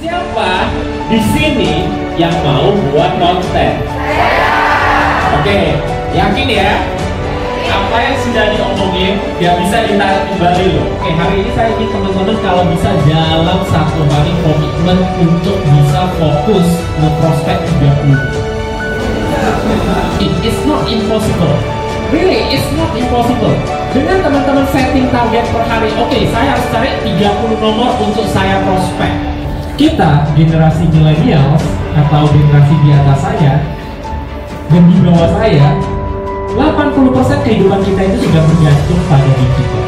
Siapa di sini yang mau buat konten? Oke, yakin ya? Apa yang sudah diomongin gak bisa ditarik kembali loh. Oke, hari ini saya ingin teman-teman kalau bisa jalan satu hari komitmen untuk bisa fokus nge-prospek 30. It is not impossible. Really, it's not impossible. Dengan teman-teman setting target per hari, oke, saya harus cari 30 nomor untuk saya prospek. Kita, generasi milenial atau generasi di atas saya dan di bawah saya, 80% kehidupan kita itu sudah bergantung pada digital.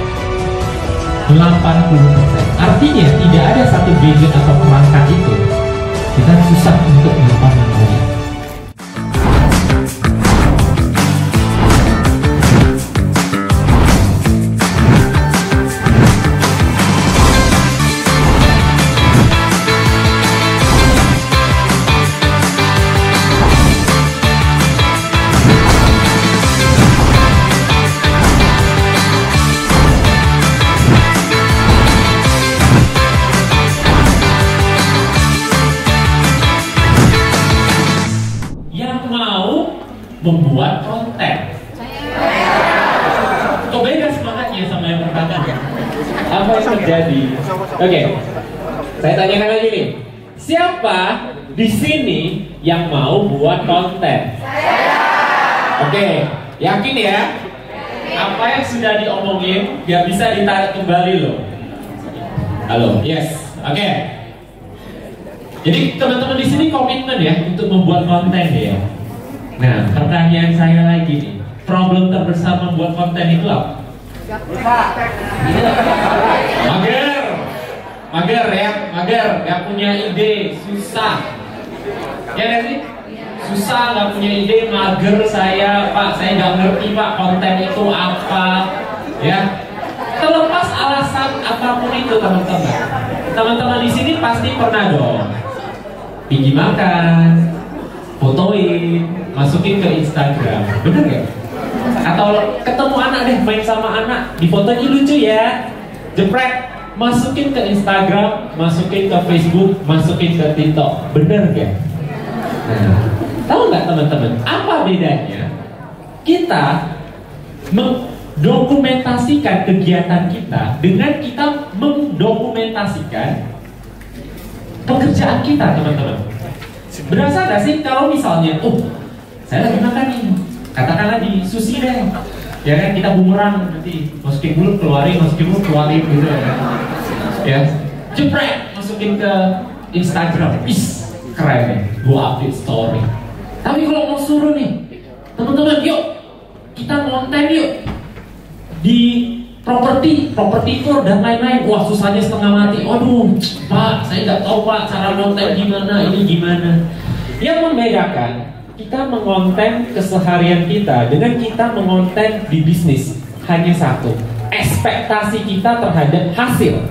80%. Artinya tidak ada satu gadget atau perangkat itu kita susah untuk melakukan memori. Membuat konten. Kok beda semangatnya sama yang pertama? Apa yang terjadi? Oke, saya tanyakan lagi nih. Siapa di sini yang mau buat konten? Oke, yakin ya? Apa yang sudah diomongin gak bisa ditarik kembali loh. Halo, yes, oke. Jadi teman-teman di sini komitmen ya untuk membuat konten ya. Nah, pertanyaan saya lagi nih, problem terbesar membuat konten itu apa? Mager ya, gak punya ide, susah. Ya gak sih? Susah, gak punya ide, mager saya, Pak, saya gak ngerti Pak konten itu apa. Ya, terlepas alasan apapun itu teman-teman. Teman-teman di sini pasti pernah dong pergi makan, fotoin, masukin ke Instagram, bener gak? Atau ketemu anak deh, main sama anak, difotoin lucu ya, jepret, masukin ke Instagram, masukin ke Facebook, masukin ke TikTok, bener gak? Nah, tahu nggak teman-teman, apa bedanya kita mendokumentasikan kegiatan kita dengan kita mendokumentasikan pekerjaan kita, teman-teman? Berasa gak sih kalau misalnya, saya lagi makan nih, katakanlah di sushi deh, ya kan, kita bumerang nanti, masukin mulut keluarin gitu ya, jepret, masukin ke Instagram, keren nih, gua update story. Tapi kalau mau suruh nih, teman-teman, yuk kita konten yuk di properti tour dan lain-lain. Wah, susahnya setengah mati. Aduh, Pak, saya nggak tahu Pak cara konten gimana, ini gimana. Yang membedakan kita mengonten keseharian kita dengan kita mengonten di bisnis hanya satu, ekspektasi kita terhadap hasil.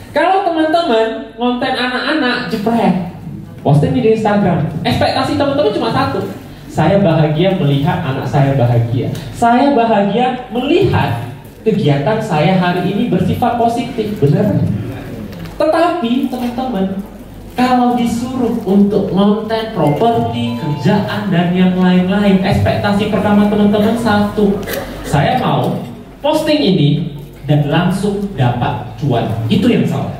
Kalau teman-teman konten anak-anak jepret, posting di Instagram, ekspektasi teman-teman cuma satu, saya bahagia melihat anak saya bahagia. Saya bahagia melihat kegiatan saya hari ini bersifat positif, benar? Tetapi teman-teman, kalau disuruh untuk konten properti, kerjaan dan yang lain-lain, ekspektasi pertama teman-teman satu, saya mau posting ini dan langsung dapat cuan. Itu yang salah.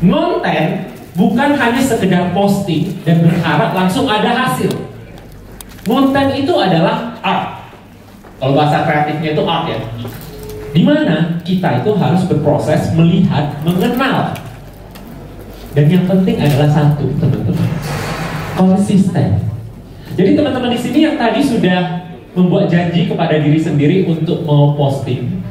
Konten bukan hanya sekedar posting dan berharap langsung ada hasil. Konten itu adalah art. Kalau bahasa kreatifnya itu art ya, dimana kita itu harus berproses, melihat, mengenal. Dan yang penting adalah satu, teman-teman, konsisten. Jadi teman-teman di sini yang tadi sudah membuat janji kepada diri sendiri untuk mau posting,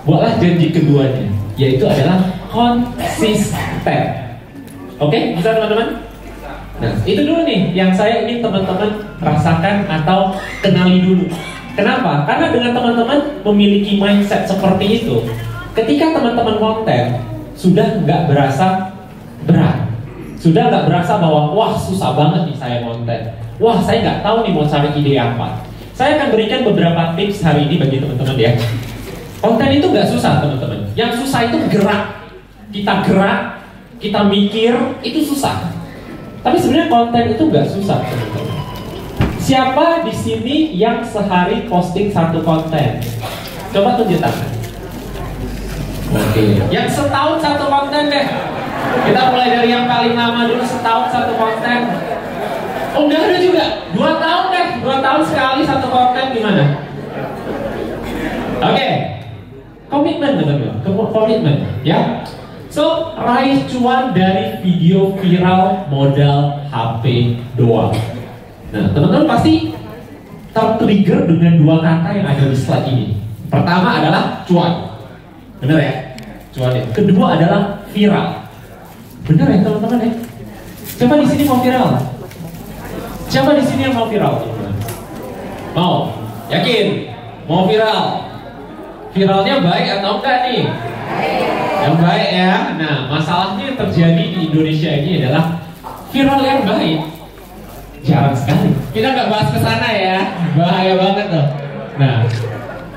buatlah janji keduanya, yaitu adalah konsisten. Oke, bisa teman-teman? Nah, itu dulu nih yang saya ingin teman-teman rasakan atau kenali dulu. Kenapa? Karena dengan teman-teman memiliki mindset seperti itu, ketika teman-teman konten, sudah nggak berasa berat, sudah nggak berasa bahwa wah susah banget nih saya konten, wah saya nggak tahu nih mau cari ide apa. Saya akan berikan beberapa tips hari ini bagi teman-teman ya. Konten itu nggak susah teman-teman, yang susah itu gerak. Kita gerak, kita mikir itu susah. Tapi sebenarnya konten itu nggak susah, teman-teman. Siapa di sini yang sehari posting satu konten? Coba tunjuk tangan. Oke. Yang setahun satu konten deh. Kita mulai dari yang paling lama dulu, setahun satu konten. Oh, nggak ada juga. 2 tahun deh. 2 tahun sekali satu konten, gimana? Oke. Komitmen, teman-teman. Komitmen, ya. So, raih cuan dari video viral modal HP doang. Nah, teman-teman pasti tertrigger dengan 2 kata yang ada di slide ini. Pertama adalah cuan. Bener ya? Cuan ya. Kedua adalah viral. Bener ya, teman-teman ya? Siapa di sini mau viral? Siapa di sini yang mau viral, teman-teman? Mau? Yakin? Mau viral? Viralnya baik atau enggak nih? Yang baik ya. Nah, masalahnya yang terjadi di Indonesia ini adalah viral yang baik jarang sekali. Kita nggak bahas ke sana ya, bahaya banget loh. Nah,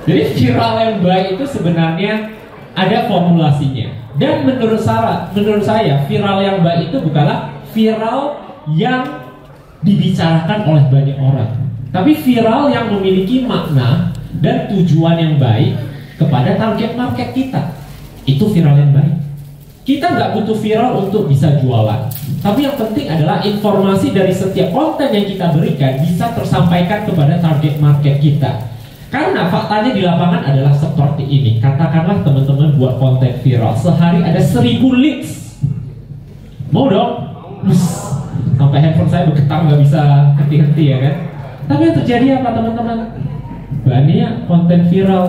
jadi viral yang baik itu sebenarnya ada formulasinya. Dan menurut saya viral yang baik itu bukanlah viral yang dibicarakan oleh banyak orang, tapi viral yang memiliki makna dan tujuan yang baik kepada target market kita. Itu viral yang baik. Kita nggak butuh viral untuk bisa jualan, tapi yang penting adalah informasi dari setiap konten yang kita berikan bisa tersampaikan kepada target market kita. Karena faktanya di lapangan adalah seperti ini. Katakanlah teman-teman buat konten viral, sehari ada 1000 leads. Mau dong? Sampai handphone saya bergetar, nggak bisa henti-henti ya kan. Tapi yang terjadi apa, teman-teman? Banyak konten viral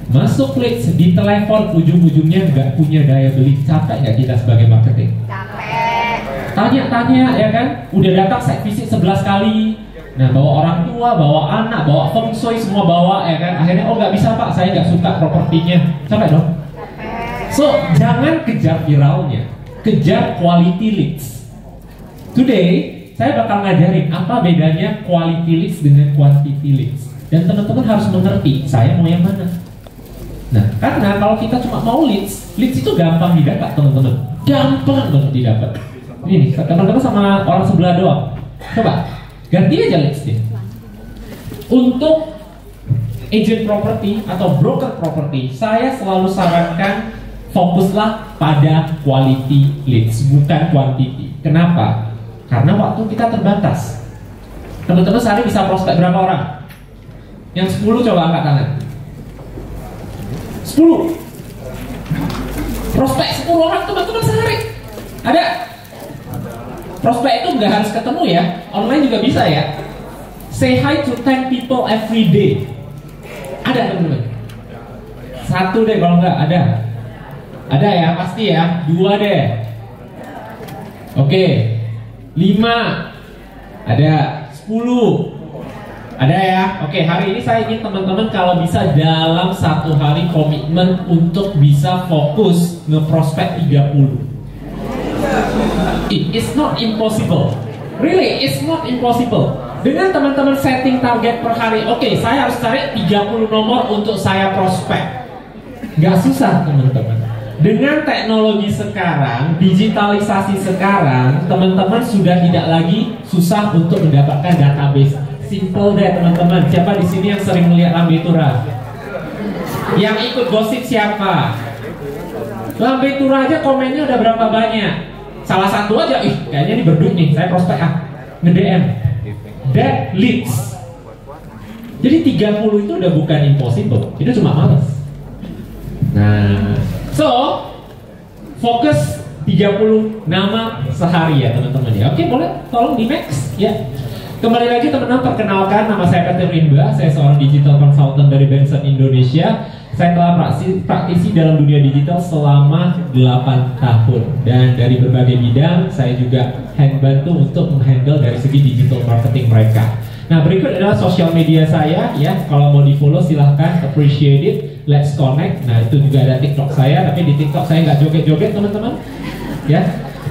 masuk leads di telepon, ujung-ujungnya nggak punya daya beli. Capek nggak kita sebagai marketing? Capek. Tanya-tanya ya kan, udah datang site visit 11 kali. Nah, bawa orang tua, bawa anak, bawa feng shui, semua bawa ya kan. Akhirnya, oh nggak bisa pak, saya nggak suka propertinya. Capek dong? Capek. So, jangan kejar viralnya, kejar quality leads. Today, saya bakal ngajarin apa bedanya quality leads dengan quantity leads. Dan teman-teman harus mengerti, saya mau yang mana. Nah, karena kalau kita cuma mau leads itu gampang didapat, teman-teman. Gampang banget didapat. Ini, teman-teman sama orang sebelah doang. Coba, ganti aja leads-nya. Untuk agent property atau broker property, saya selalu sarankan fokuslah pada quality leads, bukan quantity. Kenapa? Karena waktu kita terbatas. Teman-teman sehari bisa prospek berapa orang? Yang 10 coba angkat tangan. 10 prospek 10 orang teman-teman sehari ada. Prospek itu nggak harus ketemu ya, online juga bisa ya. Say hi to 10 people every day. Ada teman-teman? 1 deh kalau nggak ada ya pasti ya. 2 deh, oke. 5 ada, 10 ada ya. Oke, hari ini saya ingin teman-teman kalau bisa dalam 1 hari komitmen untuk bisa fokus ngeprospek 30. It's not impossible. Really, it's not impossible. Dengan teman-teman setting target per hari, oke, saya harus cari 30 nomor untuk saya prospek. Gak susah, teman-teman. Dengan teknologi sekarang, digitalisasi sekarang, teman-teman sudah tidak lagi susah untuk mendapatkan database. Simple deh teman-teman. Siapa di sini yang sering melihat Lambe Tura? Yang ikut gosip siapa? Lambe Tura aja komennya udah berapa banyak? Salah satu aja, kayaknya ini berduk nih, saya prospek nge-DM. That leads. Jadi 30 itu udah bukan impossible, itu cuma males. Nah, so fokus 30 nama sehari ya teman-teman ya. Oke, boleh tolong di next ya. Kembali lagi teman-teman, perkenalkan nama saya Peter Rimba, saya seorang digital consultant dari Benson Indonesia. Saya telah praktisi dalam dunia digital selama 8 tahun. Dan dari berbagai bidang, saya juga bantu untuk menghandle dari segi digital marketing mereka. Nah, berikut adalah sosial media saya ya. Kalau mau di follow silahkan, appreciate it, let's connect. Nah, itu juga ada TikTok saya, tapi di TikTok saya nggak joget-joget teman-teman ya.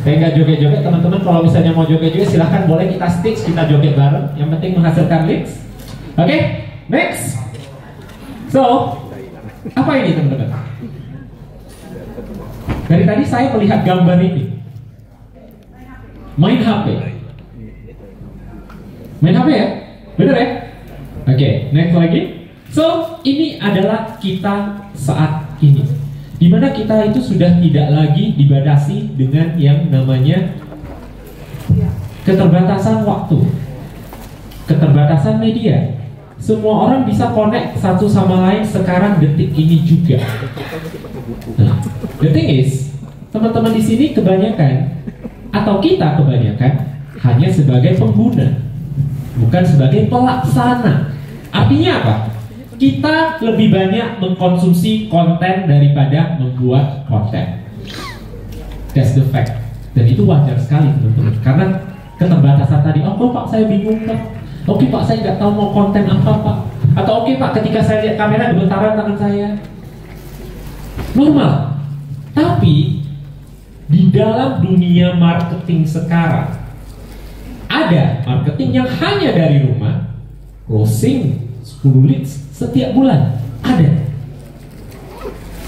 Saya nggak joget-joget teman-teman. Kalau misalnya mau joget-joget silahkan, boleh kita stage, kita joget bareng. Yang penting menghasilkan leads. Oke, next. So, apa ini teman-teman? Dari tadi saya melihat gambar ini. Main HP. Main HP ya? Bener ya? Oke, next lagi. So, ini adalah kita saat ini, dimana kita itu sudah tidak lagi dibatasi dengan yang namanya keterbatasan waktu, keterbatasan media. Semua orang bisa connect satu sama lain sekarang detik ini juga. Nah, the thing is, teman-teman di sini kebanyakan atau kita kebanyakan hanya sebagai pengguna, bukan sebagai pelaksana. Artinya apa? Kita lebih banyak mengkonsumsi konten daripada membuat konten. That's the fact. Dan itu wajar sekali teman-teman, karena keterbatasan tadi. Oh Pak, saya bingung Pak. Oke Pak, saya nggak tahu mau konten apa Pak. Atau oke Pak, ketika saya lihat kamera gemetaran tangan saya. Normal. Tapi di dalam dunia marketing sekarang ada marketing yang hanya dari rumah, closing 10 leads setiap bulan.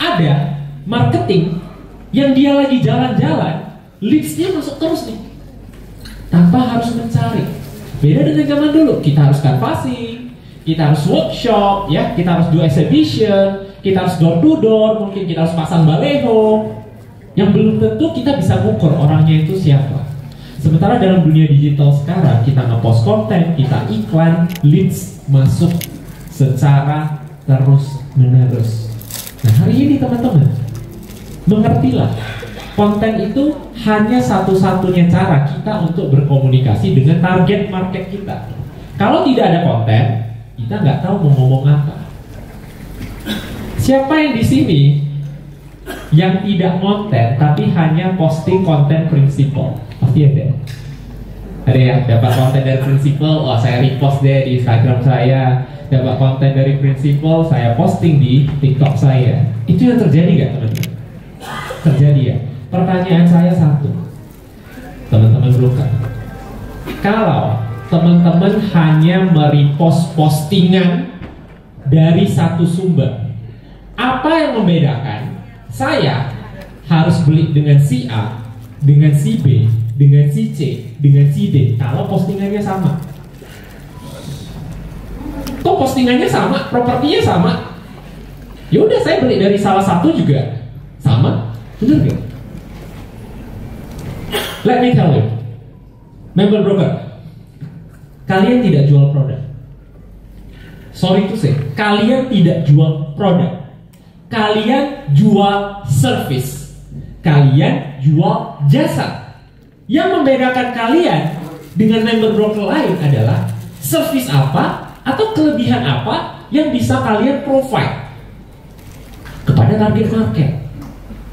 Ada marketing yang dia lagi jalan-jalan, leadsnya masuk terus nih, tanpa harus mencari. Beda dengan zaman dulu, kita harus canvassing, kita harus workshop, ya, kita harus do exhibition, kita harus door to door, mungkin kita harus pasang baleho, yang belum tentu kita bisa mengukur orangnya itu siapa. Sementara dalam dunia digital sekarang, kita ngepost konten, kita iklan, leads masuk secara terus menerus. Nah, hari ini teman-teman, mengertilah, konten itu hanya satu-satunya cara kita untuk berkomunikasi dengan target market kita. Kalau tidak ada konten, kita nggak tahu mau ngomong apa. Siapa yang di sini yang tidak konten tapi hanya posting konten prinsipal? Pasti ada. Ada ya, dapat konten dari prinsipal, wah saya repost deh di Instagram saya. Dapat konten dari prinsipal, saya posting di TikTok saya. Itu yang terjadi nggak teman-teman? Terjadi ya. Pertanyaan saya satu, teman-teman broker, kalau teman-teman hanya merepost postingan dari satu sumber, apa yang membedakan saya harus beli dengan si A, dengan si B, dengan si C, dengan si D kalau postingannya sama? Kok postingannya sama, propertinya sama? Ya udah, saya beli dari salah satu juga sama, bener gak? Let me tell you, member broker, kalian tidak jual produk. Sorry to say, kalian tidak jual produk. Kalian jual service. Kalian jual jasa. Yang membedakan kalian dengan member broker lain adalah service apa atau kelebihan apa yang bisa kalian provide kepada target market.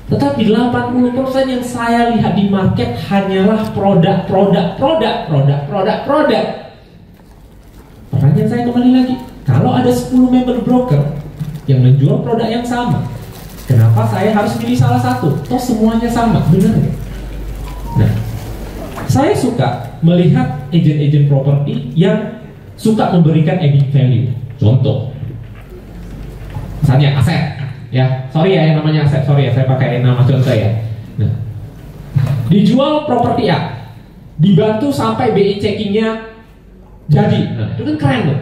Tetapi 80% yang saya lihat di market hanyalah produk. Pertanyaan saya kembali lagi, kalau ada 10 member broker yang menjual produk yang sama, kenapa saya harus pilih salah satu? Toh semuanya sama, benar ya? Nah, saya suka melihat agent-agent properti yang suka memberikan added value. Contoh, misalnya aset, ya, sorry ya yang namanya aset, sorry ya saya pakai nama contoh ya. Nah, dijual properti A, dibantu sampai BI checkingnya jadi. Nah, itu kan keren tuh.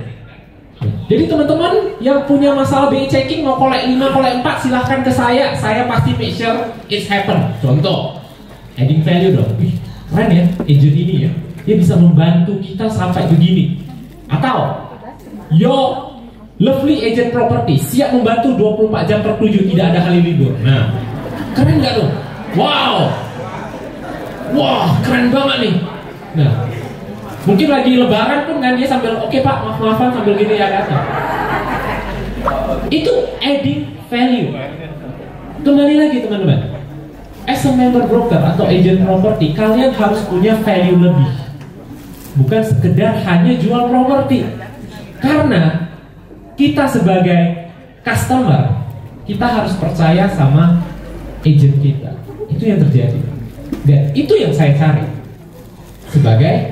Jadi teman-teman yang punya masalah BI checking mau kolek 5, kolek 4 silahkan ke saya pasti make sure it's happen. Contoh, adding value dong. Wih, keren ya agent ini ya, dia bisa membantu kita sampai begini. Atau yo lovely agent property siap membantu 24 jam per 7, tidak ada hari libur. Nah, keren nggak tuh? Wow, wah keren banget nih. Nah, mungkin lagi lebaran pun kan dia sambil oke Pak, maaf-maafan sambil gini ya kan. Itu adding value. Kembali lagi teman-teman, as a member broker atau agent property, kalian harus punya value lebih, bukan sekedar hanya jual properti. Karena kita sebagai customer, kita harus percaya sama agent kita. Itu yang terjadi, dan itu yang saya cari sebagai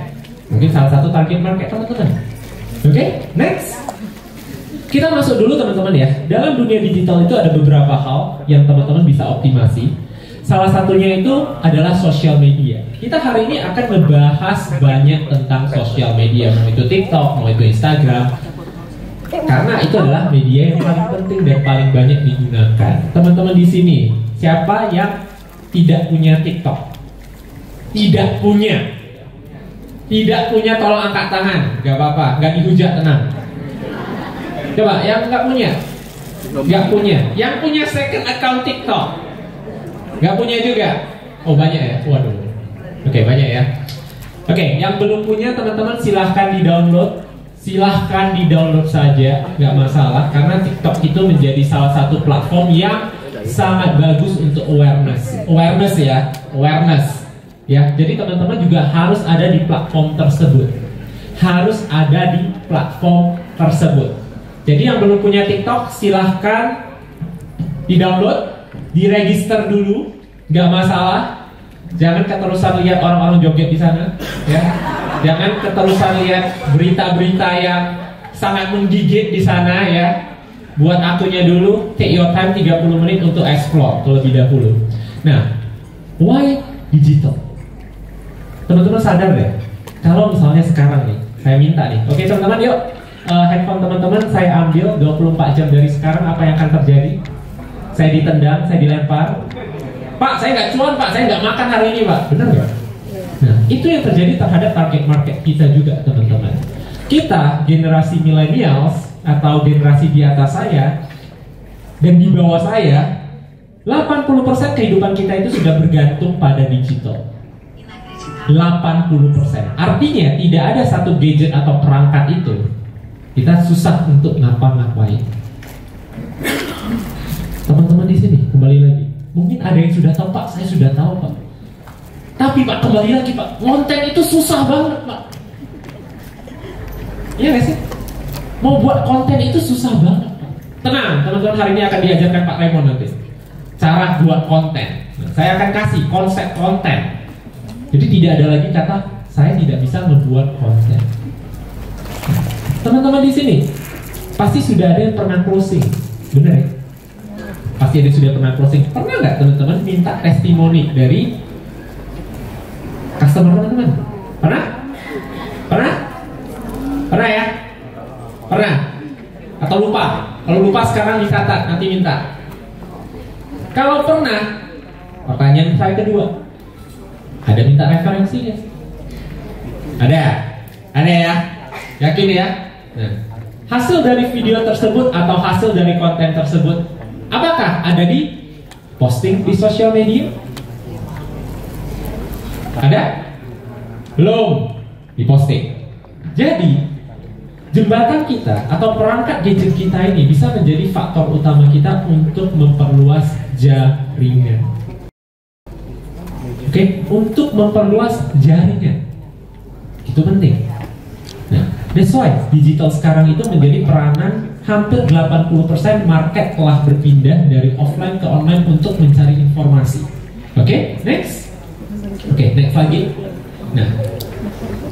mungkin salah satu target market teman-teman. Oke, next. Kita masuk dulu teman-teman ya. Dalam dunia digital itu ada beberapa hal yang teman-teman bisa optimasi Salah satunya itu adalah sosial media. Kita hari ini akan membahas banyak tentang sosial media, mau itu TikTok, mau itu Instagram, karena itu adalah media yang paling penting dan paling banyak digunakan. Teman-teman di sini, siapa yang tidak punya TikTok? Tidak punya. Tidak punya, tolong angkat tangan. Gak apa-apa, gak dihujat, tenang. Coba, yang gak punya? Gak punya. Yang punya second account TikTok? Gak punya juga? Oh banyak ya? Waduh. Oke, banyak ya. Oke, yang belum punya teman-teman silahkan di-download. Silahkan di-download saja, nggak masalah. Karena TikTok itu menjadi salah satu platform yang sangat bagus untuk awareness. Awareness ya, awareness. Ya, jadi teman-teman juga harus ada di platform tersebut. Harus ada di platform tersebut. Jadi yang belum punya TikTok silahkan di-download, diregister dulu, nggak masalah. Jangan keterusan lihat orang-orang joget di sana, ya. Jangan keterusan lihat berita-berita yang sangat menggigit di sana, ya. Buat akunnya dulu, take your time 30 menit untuk explore terlebih dahulu. Nah, why digital? Teman-teman sadar deh, kalau misalnya sekarang nih, saya minta nih, oke teman-teman yuk, handphone teman-teman saya ambil 24 jam dari sekarang, apa yang akan terjadi? Saya ditendang, saya dilempar. Pak, saya nggak cuan, Pak, saya nggak makan hari ini, Pak. Benar nggak? Nah, itu yang terjadi terhadap target market kita juga, teman-teman. Kita, generasi millennials, atau generasi di atas saya, dan di bawah saya, 80% kehidupan kita itu sudah bergantung pada digital. 80%. Artinya, tidak ada satu gadget atau perangkat itu, kita susah untuk ngapa-ngapain. Teman-teman di sini, kembali lagi. Mungkin ada yang sudah tahu, Pak, saya sudah tahu, Pak. Tapi Pak, kembali lagi, Pak, konten itu susah banget, Pak. Iya nggak sih? Mau buat konten itu susah banget, Pak. Tenang, teman-teman, hari ini akan diajarkan Pak Raymond nanti cara buat konten. Nah, saya akan kasih konsep konten. Jadi tidak ada lagi kata saya tidak bisa membuat konten. Teman-teman di sini pasti sudah ada yang pernah closing, benar ya? Pasti ada yang sudah pernah closing. Pernah nggak teman-teman minta testimoni dari customer teman-teman? Pernah? Pernah? Pernah ya? Pernah? Atau lupa? Kalau lupa sekarang dicatat, nanti minta. Kalau pernah, pertanyaan saya kedua, ada minta referensinya? Ada? Ada ya? Yakin ya? Nah, hasil dari video tersebut atau hasil dari konten tersebut, apakah ada di posting di sosial media? Ada? Belum diposting. Jadi jembatan kita atau perangkat gadget kita ini bisa menjadi faktor utama kita untuk memperluas jaringan. Oke, untuk memperluas jaringan itu penting. Nah, that's why digital sekarang itu menjadi peranan hampir 80% market telah berpindah dari offline ke online untuk mencari informasi. Oke, next. Oke, next lagi. Nah,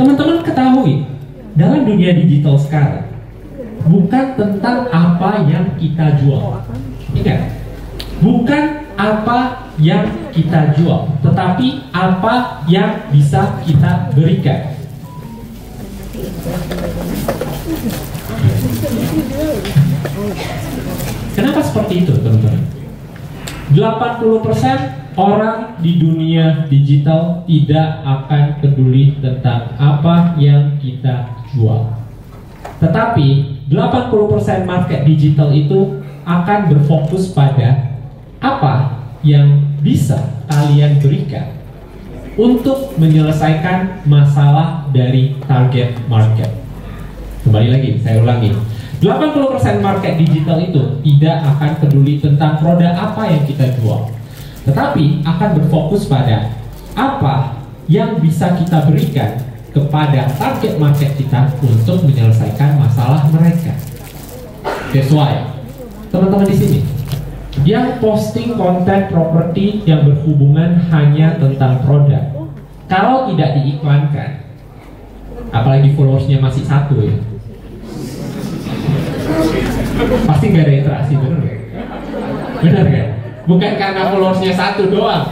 teman-teman ketahui dalam dunia digital sekarang bukan tentang apa yang kita jual. Ingat, bukan apa yang kita jual, tetapi apa yang bisa kita berikan. Kenapa seperti itu, teman-teman? 80% orang di dunia digital tidak akan peduli tentang apa yang kita jual. Tetapi 80% market digital itu akan berfokus pada apa yang bisa kalian berikan untuk menyelesaikan masalah dari target market. Kembali lagi, saya ulangi. 80% market digital itu tidak akan peduli tentang produk apa yang kita jual, tetapi akan berfokus pada apa yang bisa kita berikan kepada target market kita untuk menyelesaikan masalah mereka. That's why teman-teman di sini yang posting konten properti yang berhubungan hanya tentang produk, kalau tidak diiklankan, apalagi followersnya masih 1 ya, pasti nggak ada interaksi, benar nggak? Benar kan? Bukan karena followersnya satu doang.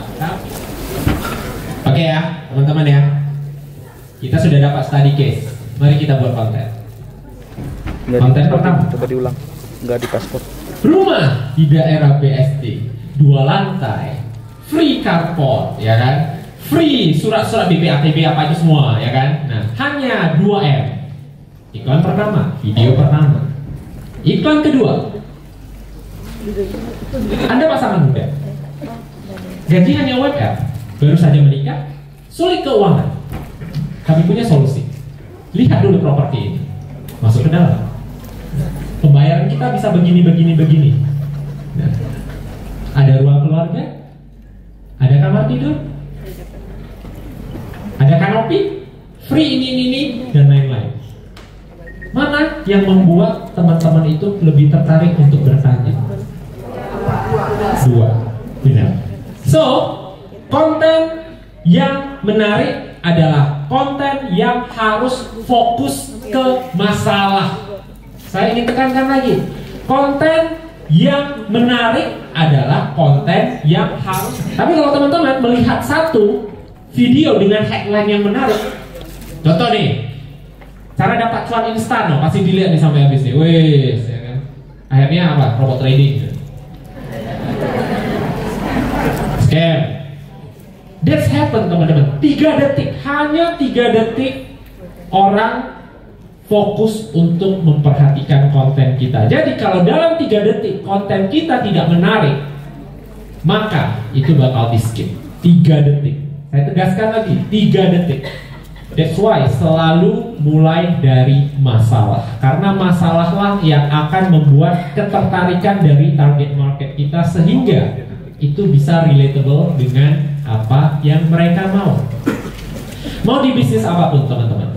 Oke ya, teman-teman ya. Kita sudah dapat study case. Mari kita buat konten. Konten pertama. Coba diulang. Nggak di paspor. Rumah di daerah BSD, 2 lantai, free carport, ya kan? Free surat-surat BPATB apa itu semua, ya kan? Nah, hanya 2M. Iklan pertama, video pertama. Iklan kedua, Anda pasangan muda, gaji hanya UMR, baru saja menikah, sulit keuangan. Kami punya solusi. Lihat dulu properti ini, masuk ke dalam. Pembayaran kita bisa begini. Nah, ada ruang keluarga, ada kamar tidur, ada kanopi, free ini dan lain-lain. Mana yang membuat teman-teman itu lebih tertarik untuk bertanya? 2, benar. So, konten yang menarik adalah konten yang harus fokus ke masalah. Saya ingin tekankan lagi, konten yang menarik adalah konten yang harus. Tapi kalau teman-teman melihat satu video dengan headline yang menarik, contoh nih, cara dapat cuan instan, pasti dilihat nih sampai habis nih. Wes, ya kan? Akhirnya apa? Robot trading. Scam. That's happen teman-teman. 3 detik, hanya 3 detik orang fokus untuk memperhatikan konten kita. Jadi kalau dalam 3 detik konten kita tidak menarik, maka itu bakal di skip. 3 detik. Saya tegaskan lagi, 3 detik. That's why selalu mulai dari masalah. Karena masalahlah yang akan membuat ketertarikan dari target market kita, sehingga itu bisa relatable dengan apa yang mereka mau. Mau di bisnis apapun teman-teman,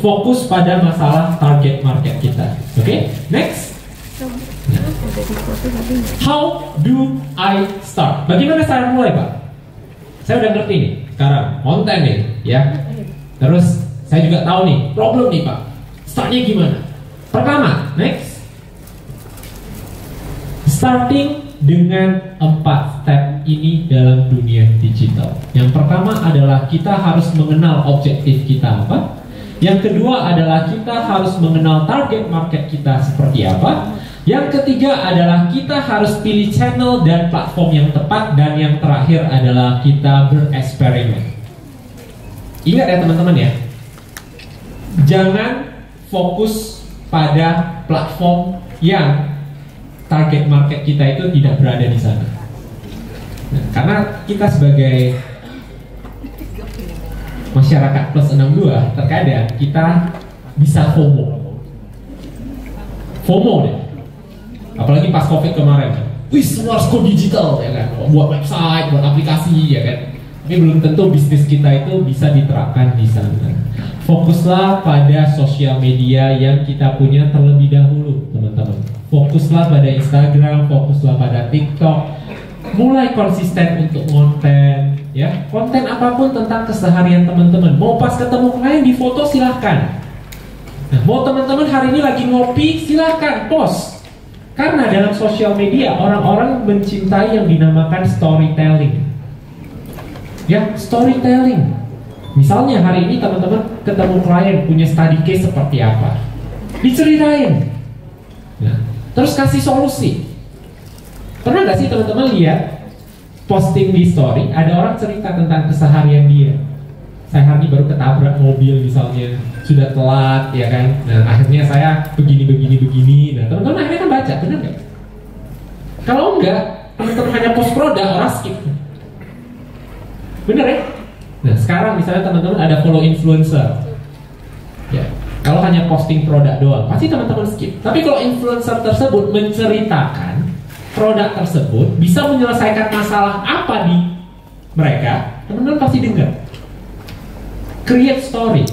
fokus pada masalah target market kita. Oke, next. How do I start? Bagaimana saya mulai, Pak? Saya udah ngerti nih sekarang konten nih, ya. Terus saya juga tahu nih problem nih, Pak. Startnya gimana? Pertama, next. Starting dengan 4 step ini dalam dunia digital. Yang pertama adalah kita harus mengenal objektif kita apa. Yang kedua adalah kita harus mengenal target market kita seperti apa. Yang ketiga adalah kita harus pilih channel dan platform yang tepat. Dan yang terakhir adalah kita bereksperimen. Ingat ya teman-teman ya, jangan fokus pada platform yang target market kita itu tidak berada di sana. Nah, karena kita sebagai masyarakat plus 62, terkadang kita bisa FOMO deh. Apalagi pas COVID kemarin, wih semua harus go digital ya kan, buat website, buat aplikasi ya kan. Tapi belum tentu bisnis kita itu bisa diterapkan di sana. Fokuslah pada sosial media yang kita punya terlebih dahulu, teman-teman. Fokuslah pada Instagram, fokuslah pada TikTok. Mulai konsisten untuk konten, ya. Konten apapun tentang keseharian teman-teman. Mau pas ketemu klien di foto silahkan. Nah, mau teman-teman hari ini lagi ngopi silahkan post. Karena dalam sosial media orang-orang mencintai yang dinamakan storytelling. Ya, storytelling. Misalnya hari ini teman-teman ketemu klien punya study case seperti apa, diceritain. Nah, terus kasih solusi. Pernah gak sih teman-teman lihat posting di story, ada orang cerita tentang keseharian dia. Saya hari ini baru ketabrak mobil misalnya, sudah telat ya kan. Nah akhirnya saya begini. Nah teman-teman akhirnya kan baca, benar gak? Kalau enggak, teman-teman hanya post produk, orang skip. Bener ya? Nah sekarang misalnya teman-teman ada follow influencer, ya, kalau hanya posting produk doang pasti teman-teman skip. Tapi kalau influencer tersebut menceritakan produk tersebut bisa menyelesaikan masalah apa di mereka, teman-teman pasti dengar. Create story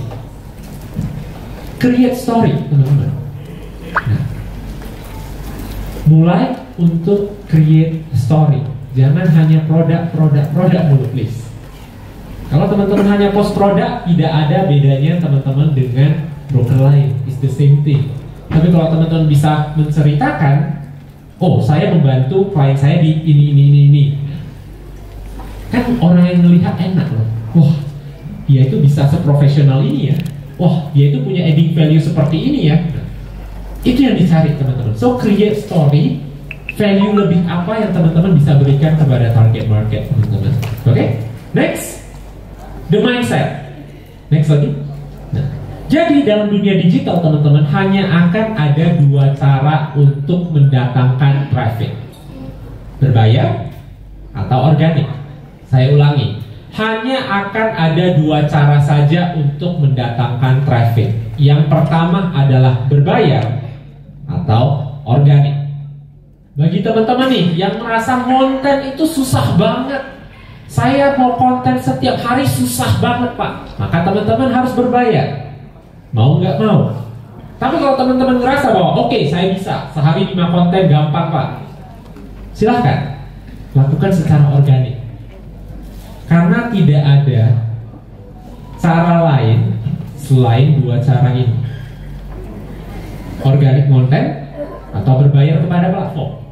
teman-teman. Nah, mulai untuk create story. Jangan hanya produk mulu please. Kalau teman-teman hanya post produk, tidak ada bedanya teman-teman dengan broker lain. It's the same thing. Tapi kalau teman-teman bisa menceritakan oh saya membantu klien saya di ini. Kan orang yang melihat enak loh. Wah, dia itu bisa seprofesional ini ya. Wah, dia itu punya adding value seperti ini ya. Itu yang dicari teman-teman. So create story, value lebih apa yang teman-teman bisa berikan kepada target market teman-teman. Oke? Next, the mindset. Next lagi. Nah, jadi dalam dunia digital teman-teman hanya akan ada dua cara untuk mendatangkan traffic, berbayar atau organik. Saya ulangi, hanya akan ada dua cara saja untuk mendatangkan traffic. Yang pertama adalah berbayar atau organik. Bagi teman-teman nih yang merasa konten itu susah banget, saya mau konten setiap hari susah banget Pak, maka teman-teman harus berbayar. Mau nggak mau. Tapi kalau teman-teman ngerasa bahwa oke, saya bisa sehari 5 konten gampang Pak, silahkan lakukan secara organik. Karena tidak ada cara lain selain dua cara ini, organik konten atau berbayar kepada platform.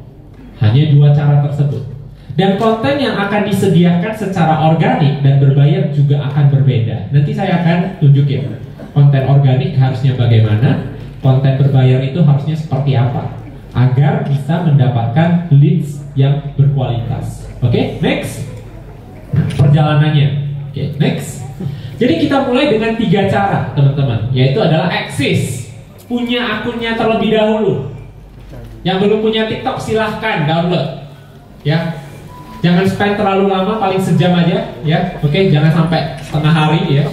Hanya dua cara tersebut. Dan konten yang akan disediakan secara organik dan berbayar juga akan berbeda. Nanti saya akan tunjukin konten organik harusnya bagaimana, konten berbayar itu harusnya seperti apa, agar bisa mendapatkan leads yang berkualitas. Oke, next. Perjalanannya. Oke, next. Jadi kita mulai dengan 3 cara teman-teman, yaitu adalah eksis, punya akunnya terlebih dahulu. Yang belum punya TikTok silahkan download, ya. Jangan spend terlalu lama, paling sejam aja, ya. Oke, jangan sampai setengah hari, ya.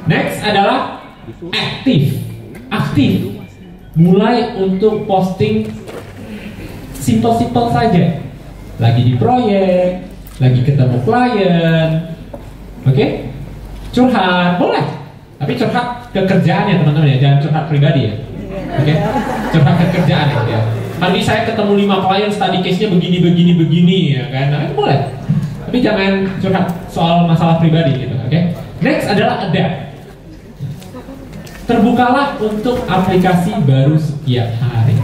Next adalah aktif. Mulai untuk posting simple saja. Lagi di proyek, lagi ketemu klien, oke? Curhat boleh, tapi curhat ke kerjaan ya teman-teman ya, jangan curhat pribadi ya. Oke? Curhat ke kerjaan ya. Hari ini saya ketemu 5 klien, study case-nya begini ya kan, nah itu boleh. Tapi jangan curhat soal masalah pribadi gitu, oke? Next adalah adapt. Terbukalah untuk aplikasi baru setiap hari.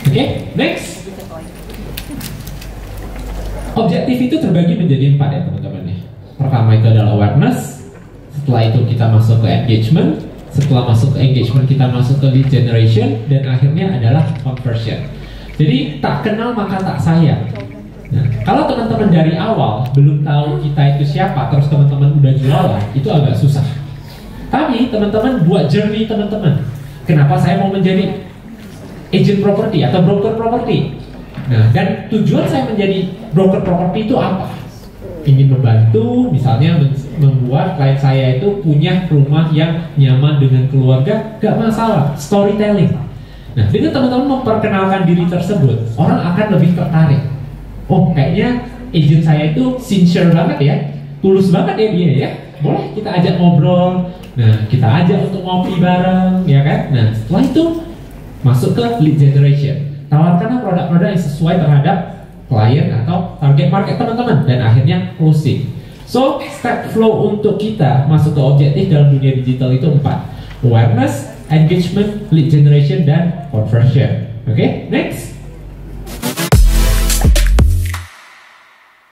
Oke? Next. Objektif itu terbagi menjadi 4 ya teman-teman ya. Pertama itu adalah awareness. Setelah itu kita masuk ke engagement. Setelah masuk ke engagement kita masuk ke lead generation. Dan akhirnya adalah conversion. Jadi tak kenal maka tak sayang. Nah, kalau teman-teman dari awal belum tahu kita itu siapa, terus teman-teman udah jualan, itu agak susah. Tapi teman-teman buat journey teman-teman. Kenapa saya mau menjadi agent property atau broker property? Nah, dan tujuan saya menjadi broker property itu apa? Ingin membantu, misalnya membuat klien saya itu punya rumah yang nyaman dengan keluarga, gak masalah, storytelling. Nah, dengan teman-teman memperkenalkan diri tersebut, orang akan lebih tertarik. Oh, kayaknya agent saya itu sincere banget ya, tulus banget ya dia ya. Boleh kita ajak ngobrol, nah kita ajak untuk ngopi bareng, ya kan? Nah, setelah itu masuk ke lead generation. Tawarkanlah produk-produk yang sesuai terhadap klien atau target market teman-teman, dan akhirnya closing. So, step flow untuk kita masuk ke objektif dalam dunia digital itu 4: awareness, engagement, lead generation, dan conversion. Oke, next.